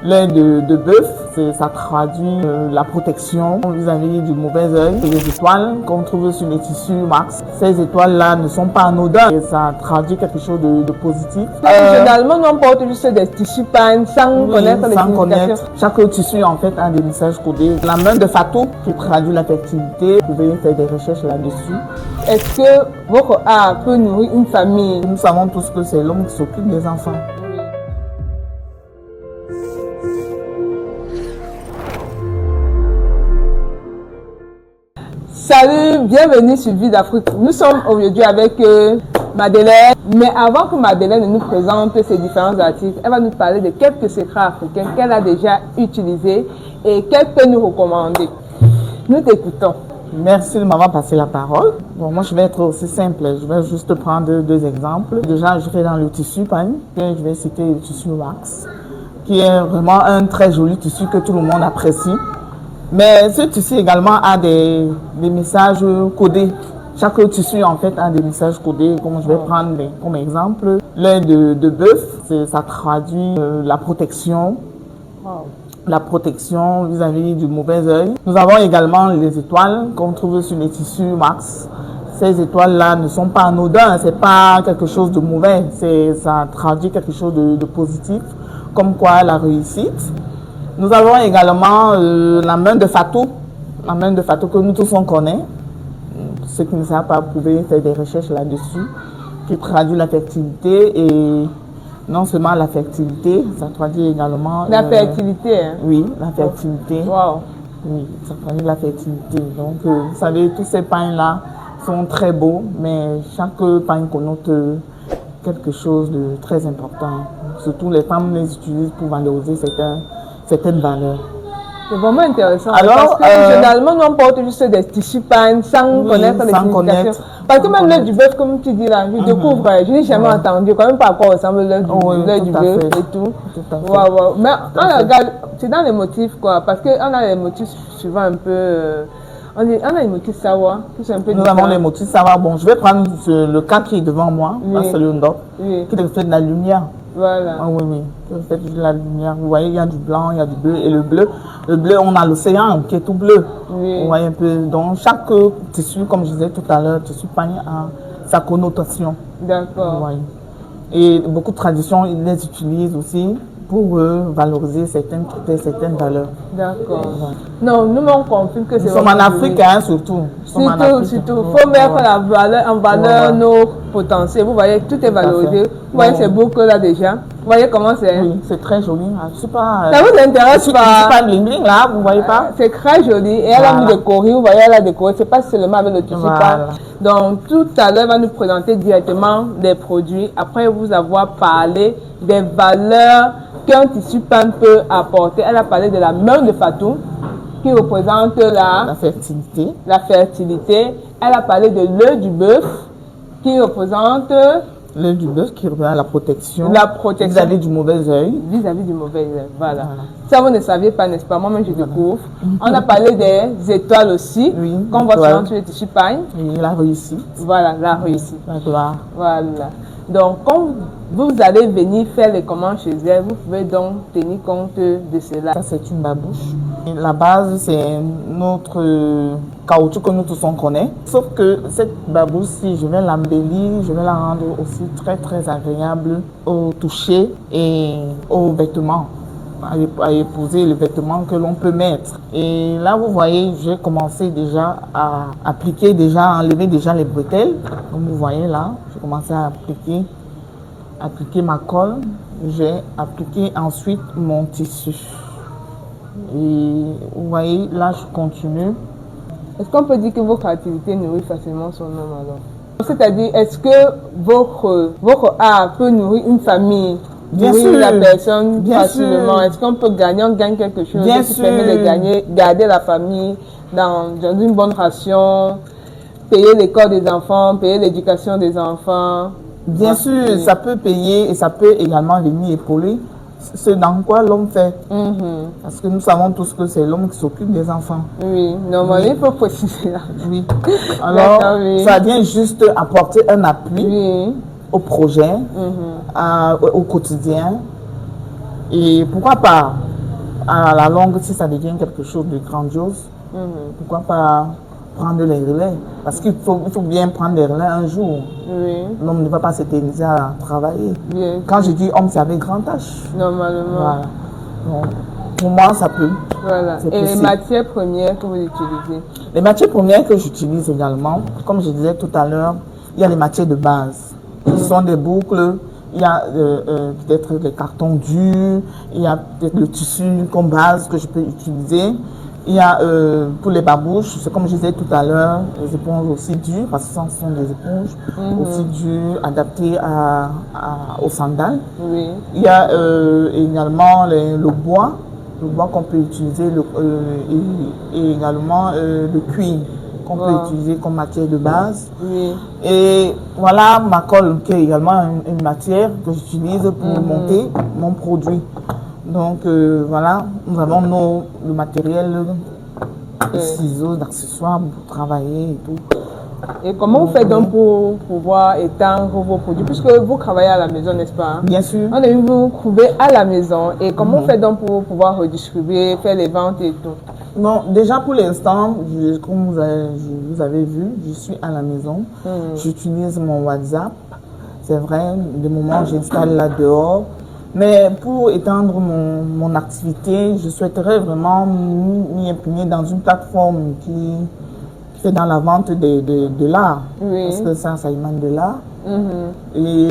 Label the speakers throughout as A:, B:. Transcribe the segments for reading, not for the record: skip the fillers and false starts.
A: L'œil de bœuf, ça traduit la protection vis-à-vis du mauvais œil. Et les étoiles qu'on trouve sur les tissus Max, ces étoiles-là ne sont pas anodines et ça traduit quelque chose de positif.
B: Généralement, nous on porte juste des tissus peints sans connaître les significations.
A: Chaque tissu en fait a des messages codés. La main de Fatou qui traduit la fertilité, vous pouvez faire des recherches là-dessus.
B: Est-ce que votre art peut nourrir une famille?
A: Nous savons tous que c'est l'homme qui s'occupe des enfants.
B: Salut, bienvenue sur Vie d'Afrique. Nous sommes aujourd'hui avec Madeleine. Mais avant que Madeleine nous présente ses différents articles, elle va nous parler de quelques secrets africains qu'elle a déjà utilisés et qu'elle peut nous recommander. Nous t'écoutons.
A: Merci de m'avoir passé la parole. Bon, moi, je vais être aussi simple. Je vais juste prendre deux exemples. Déjà, je fais dans le tissu pagne. Je vais citer le tissu wax, qui est vraiment un très joli tissu que tout le monde apprécie. Mais ce tissu également a des messages codés. Chaque tissu, en fait, a des messages codés. Comme je vais prendre comme exemple, l'œil de bœuf, ça traduit la protection. La protection vis-à-vis du mauvais œil. Nous avons également les étoiles qu'on trouve sur les tissus Max. Ces étoiles-là ne sont pas anodines, c'est pas quelque chose de mauvais, ça traduit quelque chose de positif, comme quoi la réussite. Nous avons également la main de Fatou que nous tous on connaît. Ceux qui ne savent pas, vous pouvez faire des recherches là-dessus, qui traduit la fertilité et non seulement la fertilité, ça traduit également...
B: La fertilité, hein?
A: Oui, la fertilité.
B: Wow.
A: Oui, ça traduit la fertilité. Donc, vous savez, tous ces pains-là sont très beaux, mais chaque pain connote quelque chose de très important. Surtout, les femmes les utilisent pour valoriser certaines valeurs.
B: C'est vraiment intéressant.
A: Alors,
B: parce que généralement, nous on porte juste des tissus peints sans connaître les significations. Parce que même l'œil du bœuf, comme tu dis là, je découvre, je n'ai jamais entendu, quand même pas à quoi ressemble l'œil du bœuf et tout. Wow. Mais on regarde, c'est dans les motifs quoi, parce qu'on a les motifs souvent un peu. On a les motifs sawa, qui sont un peu différents.
A: Nous avons les motifs sawa. Bon, je vais prendre le cas qui est devant moi, là c'est le ndop, qui reflète la lumière.
B: Voilà.
A: Ah oui, qui reflète la lumière. Vous voyez, il y a du blanc, il y a du bleu. Et le bleu, on a l'océan qui est tout bleu.
B: Oui.
A: Vous voyez un peu. Donc, chaque tissu, comme je disais tout à l'heure, tissu pagne a sa connotation.
B: D'accord.
A: Et beaucoup de traditions, ils les utilisent aussi pour valoriser certaines valeurs.
B: D'accord. Non, nous on confirme que c'est...
A: Nous sommes en Afrique, hein, surtout.
B: Surtout. Il faut mettre en valeur nos potentiels. Vous voyez, tout est valorisé. Vous voyez ces boucles là déjà. Vous voyez comment c'est?
A: Oui, c'est très joli. Ça
B: vous intéresse pas?
A: C'est pas bling bling là, vous voyez pas?
B: C'est très joli. Et elle a mis décoré, vous voyez, elle a décoré. C'est pas seulement avec le tissu. Donc, tout à l'heure, elle va nous présenter directement des produits. Après vous avoir parlé des valeurs qu'un tissu pain peut apporter. Elle a parlé de la main de Fatou, qui représente la fertilité. Elle a parlé de l'œil du bœuf, qui représente...
A: L'œil du bœuf qui représente la protection. Vis-à-vis du mauvais œil.
B: Vis-à-vis du mauvais œil, voilà. Ça, vous ne saviez pas, n'est-ce pas? Moi-même, je découvre. On a parlé des étoiles aussi, qu'on voit souvent sur les tissus pagne.
A: Et la réussite.
B: Voilà, la réussite.
A: La gloire.
B: Voilà. Donc, quand vous allez venir faire les commandes chez elle, vous pouvez donc tenir compte de cela.
A: Ça, c'est une babouche. Et la base, c'est notre caoutchouc que nous tous on connaît. Sauf que cette babouche-ci, je vais l'embellir, je vais la rendre aussi très, très agréable au toucher et aux vêtements. À épouser les vêtements que l'on peut mettre. Et là, vous voyez, j'ai commencé déjà à appliquer, à enlever déjà les bretelles. Comme vous voyez là, j'ai commencé à appliquer ma colle. J'ai appliqué ensuite mon tissu. Et vous voyez, là, je continue.
B: Est-ce qu'on peut dire que votre activité nourrit facilement son homme alors? C'est-à-dire, est-ce que votre art peut nourrir une famille?
A: Bien sûr,
B: la personne facilement. Est-ce qu'on peut gagner, on gagne quelque chose qui permet de garder la famille dans une bonne ration, payer l'école des enfants, payer l'éducation des enfants?
A: Bien sûr, ça peut payer et ça peut également venir épauler ce dans quoi l'homme fait. Parce que nous savons tous que c'est l'homme qui s'occupe des enfants.
B: Oui, normalement, il faut préciser là.
A: Oui. Alors, ça vient juste apporter un appui au projet, au quotidien. Et pourquoi pas à la longue, si ça devient quelque chose de grandiose, pourquoi pas prendre les relais? Parce qu'il faut bien prendre les relais un jour.
B: Oui.
A: L'homme ne va pas s'éterniser à travailler.
B: Bien
A: Quand je dis homme, c'est avec grand H.
B: Normalement.
A: Voilà. Donc, pour moi, ça peut.
B: Voilà.
A: C'est
B: Et les
A: possible.
B: matières premières que vous utilisez?
A: Les matières premières que j'utilise également, comme je disais tout à l'heure, il y a les matières de base, qui sont des boucles, il y a peut-être les cartons durs, il y a peut-être le tissu comme base que je peux utiliser. Il y a pour les babouches, c'est comme je disais tout à l'heure, les éponges aussi dures, parce que ce sont des éponges aussi dures, adaptées aux sandales.
B: Oui.
A: Il y a également le bois qu'on peut utiliser et également le cuir qu'on peut utiliser comme matière de base.
B: Oui.
A: Et voilà ma colle qui est également une matière que j'utilise pour monter mon produit. Donc voilà, nous avons le matériel, les ciseaux, d'accessoires pour travailler et tout.
B: Et comment vous faites donc pour pouvoir étendre vos produits? Puisque vous travaillez à la maison, n'est-ce pas?
A: Bien sûr.
B: On a vu vous trouver à la maison. Et comment vous faites donc pour pouvoir redistribuer, faire les ventes et tout?
A: Bon, déjà pour l'instant, comme vous avez vu, je suis à la maison. J'utilise mon WhatsApp. C'est vrai, de moment j'installe là dehors. Mais pour étendre mon activité, je souhaiterais vraiment m'y imprégner dans une plateforme qui fait dans la vente de l'art.
B: Oui.
A: Parce que ça émane de l'art. Et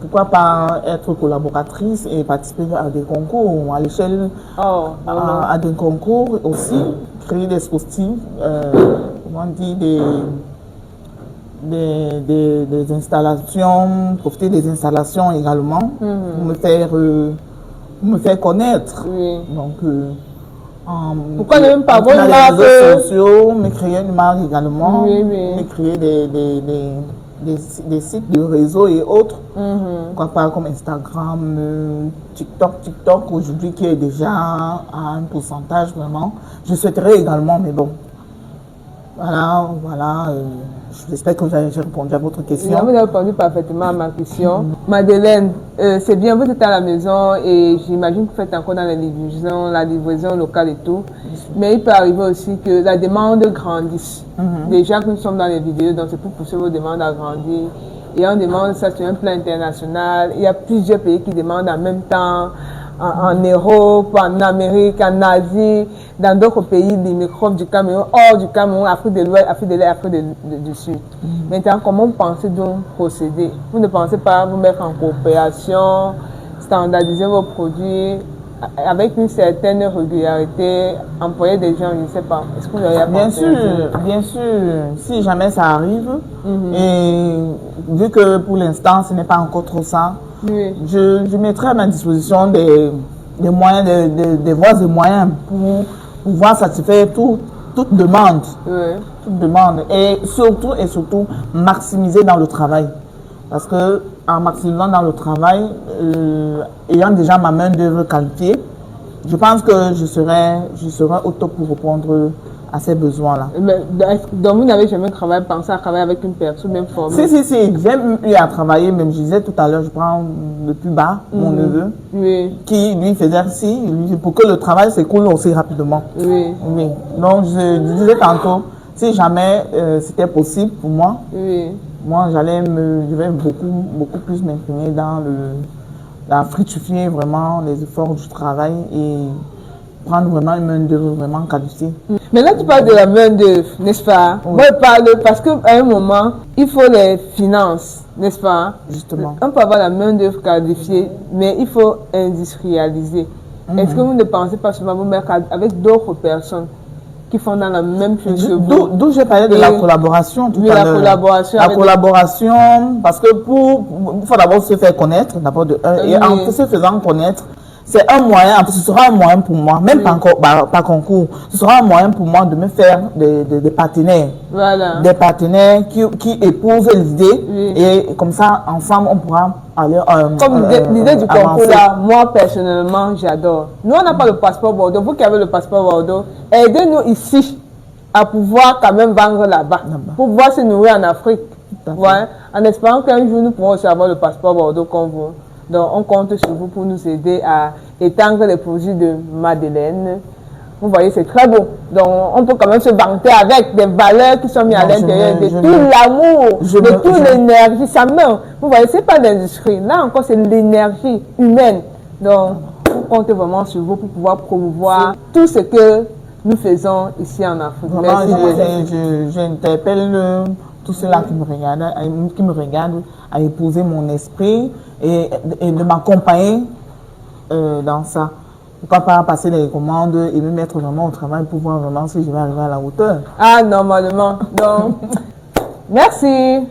A: pourquoi pas être collaboratrice et participer à des concours à l'échelle, à des concours aussi, créer des dispositifs, comment dire, des installations, profiter des installations également pour me faire connaître.
B: Oui.
A: Donc,
B: pourquoi ne même pas avoir une
A: les
B: marque
A: réseaux sociaux, me créer une marque également,
B: Oui, oui.
A: me créer des sites de réseau et autres. Pourquoi pas comme Instagram, TikTok aujourd'hui qui est déjà à un pourcentage vraiment. Je souhaiterais également, mais bon. Voilà. J'espère que j'ai répondu à votre question.
B: Vous avez répondu parfaitement à ma question. Madeleine, c'est bien, vous êtes à la maison et j'imagine que vous faites encore dans la livraison locale et tout. Mais il peut arriver aussi que la demande grandisse. Déjà que nous sommes dans les vidéos, donc c'est pour pousser vos demandes à grandir. Et on demande ça sur un plan international. Il y a plusieurs pays qui demandent en même temps. En Europe, en Amérique, en Asie, dans d'autres pays limitrophes du Cameroun, hors du Cameroun, Afrique de l'Ouest, Afrique de l'Est, Afrique du Sud. Maintenant, comment vous pensez donc procéder? Vous ne pensez pas vous mettre en coopération, standardiser vos produits avec une certaine régularité, employer des gens, je ne sais pas. Est-ce que vous auriez pensé?
A: Bien sûr, si jamais ça arrive, et vu que pour l'instant ce n'est pas encore trop ça,
B: oui.
A: je mettrai à ma disposition des moyens, des voies et moyens pour pouvoir satisfaire toute demande.
B: Oui.
A: Toute demande. Et surtout, maximiser dans le travail. Parce que en maximisant dans le travail, ayant déjà ma main d'œuvre qualifiée, je pense que je serai au top pour répondre à ces besoins-là.
B: Donc vous n'avez jamais pensé à travailler avec une personne même formée?
A: Si, j'aime eu à travailler, même je disais tout à l'heure, je prends le plus bas, mon neveu, qui lui faisait ainsi, pour que le travail s'écoule aussi rapidement. Oui. Donc je disais tantôt, si jamais c'était possible pour moi, moi je vais beaucoup plus m'imprégner dans la fructifier vraiment les efforts du travail et prendre vraiment une main d'œuvre vraiment qualifiée.
B: Maintenant, tu parles de la main d'œuvre, n'est-ce pas?
A: Oui.
B: Moi, je parle parce qu'à un moment, il faut les finances, n'est-ce pas?
A: Justement.
B: On peut avoir la main d'œuvre qualifiée, mais il faut industrialiser. Est-ce que vous ne pensez pas souvent vous mettre avec d'autres personnes qui font dans la même chose que vous?
A: D'où j'ai parlé de la collaboration tout à l'heure. La collaboration, parce que il faut d'abord se faire connaître, d'abord et en se faisant connaître, c'est un moyen, ce sera un moyen pour moi, même pas concours, ce sera un moyen pour moi de me faire des partenaires.
B: Voilà.
A: Des partenaires qui épousent l'idée et comme ça, ensemble, on pourra aller.
B: Comme l'idée du concours là, moi personnellement, j'adore. Nous, on n'a pas le passeport Bordeaux. Vous qui avez le passeport Bordeaux, aidez-nous ici à pouvoir quand même vendre là-bas, pour pouvoir se nourrir en Afrique. Ouais. En espérant qu'un jour, nous pourrons aussi avoir le passeport Bordeaux comme vous. Donc, on compte sur vous pour nous aider à étendre les produits de Madeleine. Vous voyez, c'est très beau. Donc, on peut quand même se vanter avec des valeurs qui sont mises à l'intérieur de tout l'amour, de toute l'énergie. Ça meurt. Vous voyez, c'est pas l'industrie. Là encore, c'est l'énergie humaine. Donc, on compte vraiment sur vous pour pouvoir promouvoir tout ce que nous faisons ici en Afrique.
A: J'interpelle tous ceux-là qui me regardent à épouser mon esprit et de m'accompagner dans ça. Pourquoi pas passer les commandes et me mettre vraiment au travail pour voir vraiment si je vais arriver à la hauteur.
B: Ah, normalement. Donc, merci.